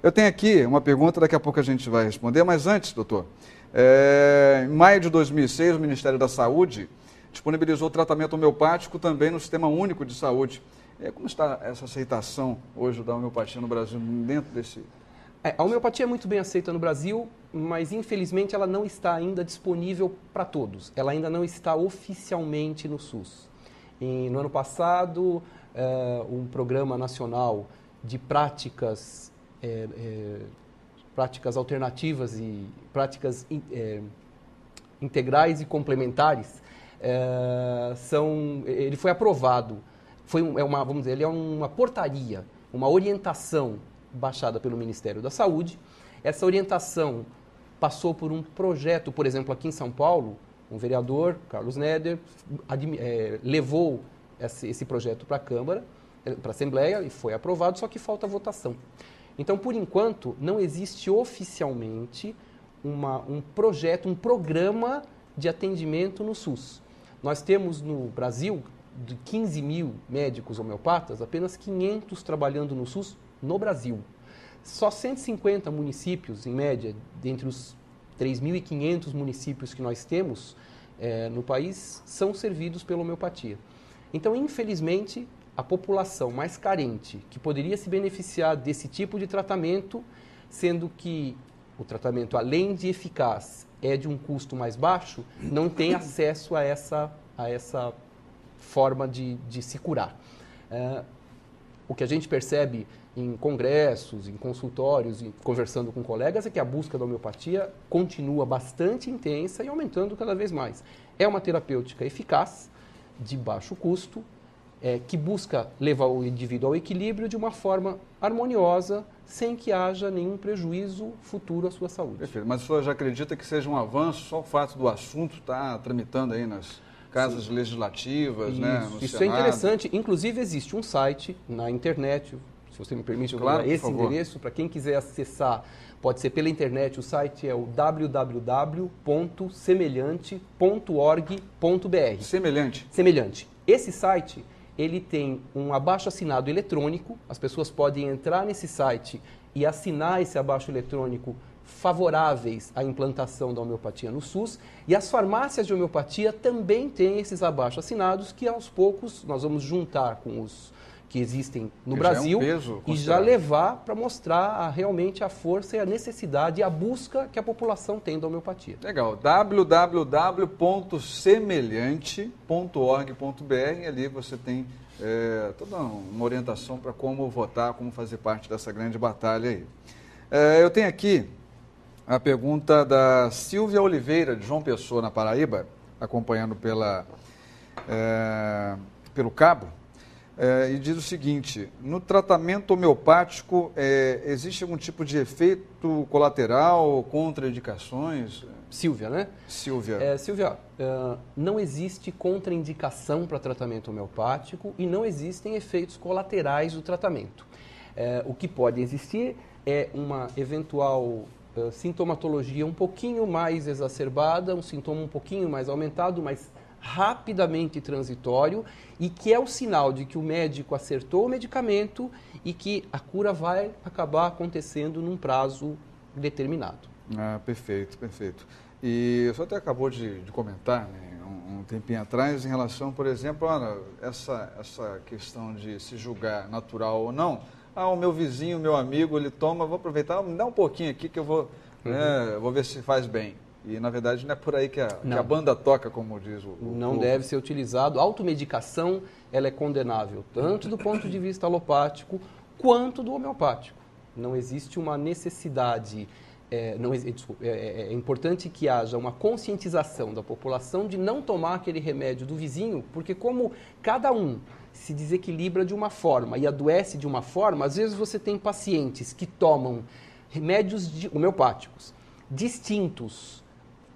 Eu tenho aqui uma pergunta, daqui a pouco a gente vai responder, mas antes, doutor, em maio de 2006, o Ministério da Saúde disponibilizou o tratamento homeopático também no Sistema Único de Saúde. Como está essa aceitação hoje da homeopatia no Brasil, dentro desse... A homeopatia é muito bem aceita no Brasil, mas infelizmente ela não está ainda disponível para todos. Ela ainda não está oficialmente no SUS. No ano passado, um programa nacional de práticas alternativas e práticas integrais e complementares, ele foi aprovado. Vamos dizer, ele é uma portaria, uma orientação baixada pelo Ministério da Saúde. Essa orientação passou por um projeto, por exemplo, aqui em São Paulo, um vereador, Carlos Neder, levou esse projeto para a Câmara, para a Assembleia, e foi aprovado, só que falta votação. Então, por enquanto, não existe oficialmente um projeto, um programa de atendimento no SUS. Nós temos no Brasil, de 15 mil médicos homeopatas, apenas 500 trabalhando no SUS no Brasil. Só 150 municípios, em média, dentre os 3.500 municípios que nós temos no país, são servidos pela homeopatia. Então, infelizmente, a população mais carente, que poderia se beneficiar desse tipo de tratamento, sendo que o tratamento, além de eficaz, é de um custo mais baixo, não tem acesso a essa forma de se curar. O que a gente percebe em congressos, em consultórios, e conversando com colegas, é que a busca da homeopatia continua bastante intensa e aumentando cada vez mais. É uma terapêutica eficaz, de baixo custo, que busca levar o indivíduo ao equilíbrio de uma forma harmoniosa, sem que haja nenhum prejuízo futuro à sua saúde. Perfeito. Mas o senhor já acredita que seja um avanço só o fato do assunto estar tramitando aí nas casas legislativas, né, no Isso Senado? É interessante. Inclusive, existe um site na internet, se você me permite, eu vou dar esse endereço, para quem quiser acessar, pode ser pela internet, o site é o www.semelhante.org.br. Semelhante? Semelhante. Esse site, ele tem um abaixo-assinado eletrônico, as pessoas podem entrar nesse site e assinar esse abaixo eletrônico favoráveis à implantação da homeopatia no SUS, e as farmácias de homeopatia também têm esses abaixo-assinados que aos poucos nós vamos juntar com os que existem no Brasil e já levar para mostrar realmente a força e a necessidade e a busca que a população tem da homeopatia. Legal, www.semelhante.org.br, ali você tem toda uma orientação para como votar, como fazer parte dessa grande batalha aí. Eu tenho aqui a pergunta da Silvia Oliveira, de João Pessoa, na Paraíba, acompanhando pelo cabo, e diz o seguinte: no tratamento homeopático, existe algum tipo de efeito colateral, contraindicações? Silvia, né? Silvia. Silvia, não existe contraindicação para tratamento homeopático e não existem efeitos colaterais do tratamento. O que pode existir é uma eventual sintomatologia um pouquinho mais exacerbada, um sintoma um pouquinho mais aumentado, mas rapidamente transitório, e que é o sinal de que o médico acertou o medicamento e que a cura vai acabar acontecendo num prazo determinado. Perfeito, perfeito. E o senhor até acabou de comentar, né, um tempinho atrás, em relação, por exemplo, essa questão de se julgar natural ou não. O meu vizinho, meu amigo, ele toma, vou aproveitar, me dá um pouquinho aqui que eu vou, vou ver se faz bem. E, na verdade, não é por aí que a banda toca, como diz o Não deve ser utilizado. A automedicação, ela é condenável, tanto do ponto de vista alopático, quanto do homeopático. Não existe uma necessidade, é importante que haja uma conscientização da população de não tomar aquele remédio do vizinho, porque como cada um se desequilibra de uma forma e adoece de uma forma, às vezes você tem pacientes que tomam remédios homeopáticos distintos,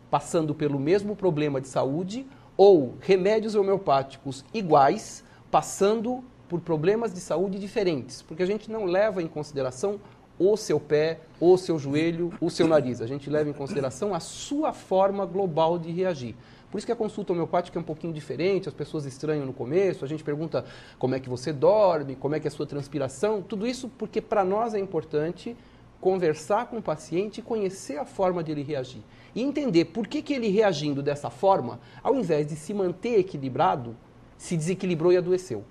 passando pelo mesmo problema de saúde, ou remédios homeopáticos iguais, passando por problemas de saúde diferentes, porque a gente não leva em consideração o seu pé, o seu joelho, o seu nariz. A gente leva em consideração a sua forma global de reagir. Por isso que a consulta homeopática é um pouquinho diferente, as pessoas estranham no começo, a gente pergunta como é que você dorme, como é que é a sua transpiração, tudo isso porque para nós é importante conversar com o paciente e conhecer a forma dele reagir. E entender por que ele reagindo dessa forma, ao invés de se manter equilibrado, se desequilibrou e adoeceu.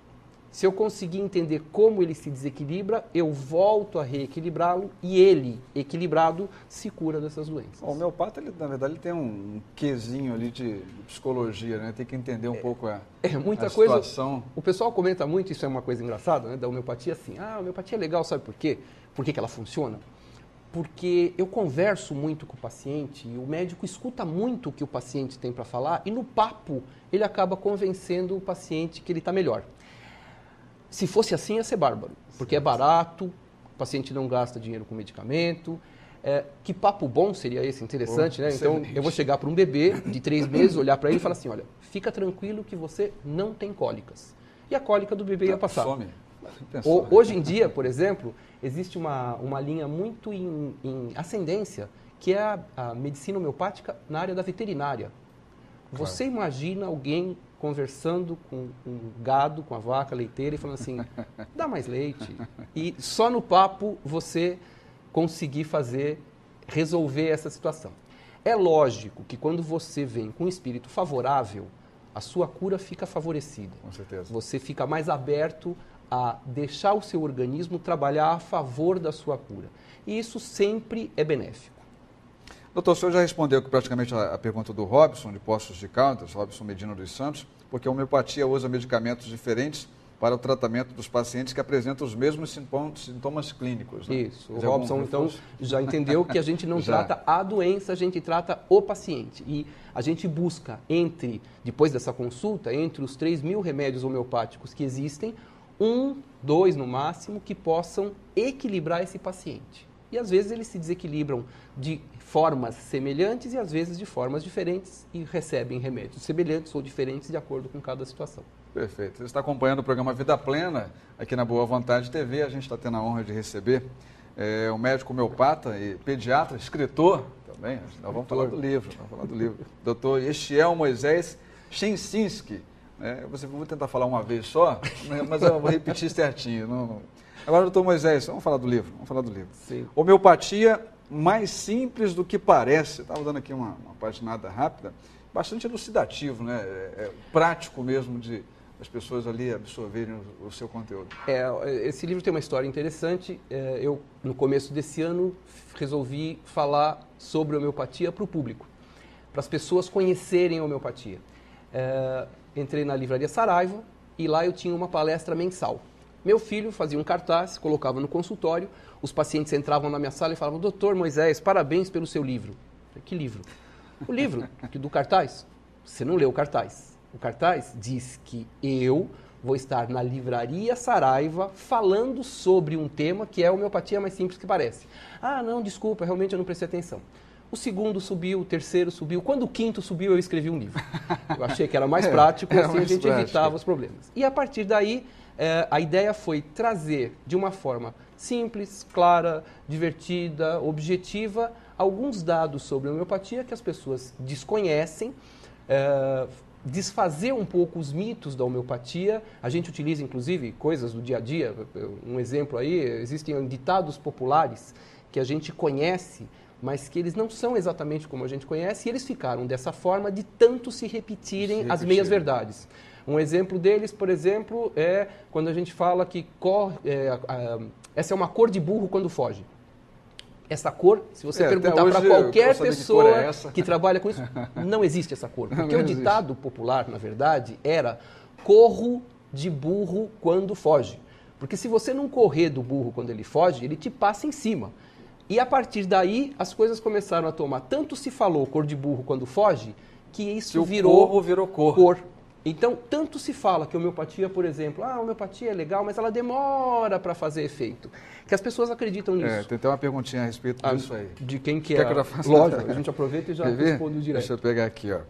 Se eu conseguir entender como ele se desequilibra, eu volto a reequilibrá-lo e ele, equilibrado, se cura dessas doenças. O homeopata, na verdade, ele tem um quezinho ali de psicologia, né? Tem que entender um pouco muita a coisa, situação. O pessoal comenta muito, isso é uma coisa engraçada, né, da homeopatia, assim, a homeopatia é legal, sabe por quê? Por que ela funciona? Porque eu converso muito com o paciente e o médico escuta muito o que o paciente tem para falar e no papo ele acaba convencendo o paciente que ele está melhor. Se fosse assim, ia ser bárbaro, porque é barato, o paciente não gasta dinheiro com medicamento. Que papo bom seria esse, interessante, né? Então, eu vou chegar para um bebê de 3 meses, olhar para ele e falar assim, olha, fica tranquilo que você não tem cólicas. E a cólica do bebê ia passar. Some. Hoje em dia, por exemplo, existe uma linha muito em ascendência, que é a medicina homeopática na área da veterinária. Você imagina alguém conversando com um gado, com a vaca leiteira e falando assim, dá mais leite. E só no papo você conseguir resolver essa situação. É lógico que quando você vem com um espírito favorável, a sua cura fica favorecida. Com certeza. Você fica mais aberto a deixar o seu organismo trabalhar a favor da sua cura. E isso sempre é benéfico. Doutor, o senhor já respondeu praticamente a pergunta do Robson, de Poços de Caldas, Robson Medina dos Santos, porque a homeopatia usa medicamentos diferentes para o tratamento dos pacientes que apresentam os mesmos sintomas clínicos. Né? Isso, o Robson, então, já entendeu que a gente não trata a doença, a gente trata o paciente. E a gente busca, depois dessa consulta, entre os 3.000 remédios homeopáticos que existem, 1, 2 no máximo, que possam equilibrar esse paciente. E às vezes eles se desequilibram de formas semelhantes e às vezes de formas diferentes e recebem remédios semelhantes ou diferentes de acordo com cada situação. Perfeito. Você está acompanhando o programa Vida Plena aqui na Boa Vontade TV. A gente está tendo a honra de receber um médico homeopata e pediatra, escritor também. Nós vamos falar do livro. Dr. Yechiel Moisés Shensinski. Vou tentar falar uma vez só, mas eu vou repetir certinho. Agora, doutor Moisés, vamos falar do livro. Sim. Homeopatia mais simples do que parece. Estava dando aqui uma paginada rápida. Bastante elucidativo, né? Prático mesmo de as pessoas ali absorverem o seu conteúdo. Esse livro tem uma história interessante. Eu, no começo desse ano, resolvi falar sobre homeopatia para o público, para as pessoas conhecerem a homeopatia. Entrei na Livraria Saraiva e lá eu tinha uma palestra mensal. Meu filho fazia um cartaz, colocava no consultório, os pacientes entravam na minha sala e falavam, doutor Moisés, parabéns pelo seu livro. Eu falei, que livro? O livro do cartaz. Você não leu o cartaz. O cartaz diz que eu vou estar na Livraria Saraiva falando sobre um tema que é a homeopatia mais simples que parece. Ah, não, desculpa, realmente eu não prestei atenção. O segundo subiu, o terceiro subiu. Quando o quinto subiu, eu escrevi um livro. Eu achei que era mais prático, assim a gente evitava os problemas. E a partir daí, a ideia foi trazer de uma forma simples, clara, divertida, objetiva, alguns dados sobre a homeopatia que as pessoas desconhecem, desfazer um pouco os mitos da homeopatia. A gente utiliza, inclusive, coisas do dia a dia. Um exemplo aí, existem ditados populares que a gente conhece, mas que eles não são exatamente como a gente conhece, e eles ficaram dessa forma de tanto se repetirem as meias-verdades. Um exemplo deles, por exemplo, é quando a gente fala que essa é uma cor de burro quando foge. Essa cor, se você perguntar para qualquer pessoa que trabalha com isso, não existe essa cor. Porque o ditado popular, na verdade, era corro de burro quando foge. Porque se você não correr do burro quando ele foge, ele te passa em cima. E a partir daí, as coisas começaram a tomar. Tanto se falou cor de burro quando foge, que isso virou cor. Então, tanto se fala que a homeopatia, por exemplo, a homeopatia é legal, mas ela demora para fazer efeito. Que as pessoas acreditam nisso. Tem até uma perguntinha a respeito disso aí. De quem que é? Lógico, a gente aproveita e já responde direto. Deixa eu pegar aqui, ó.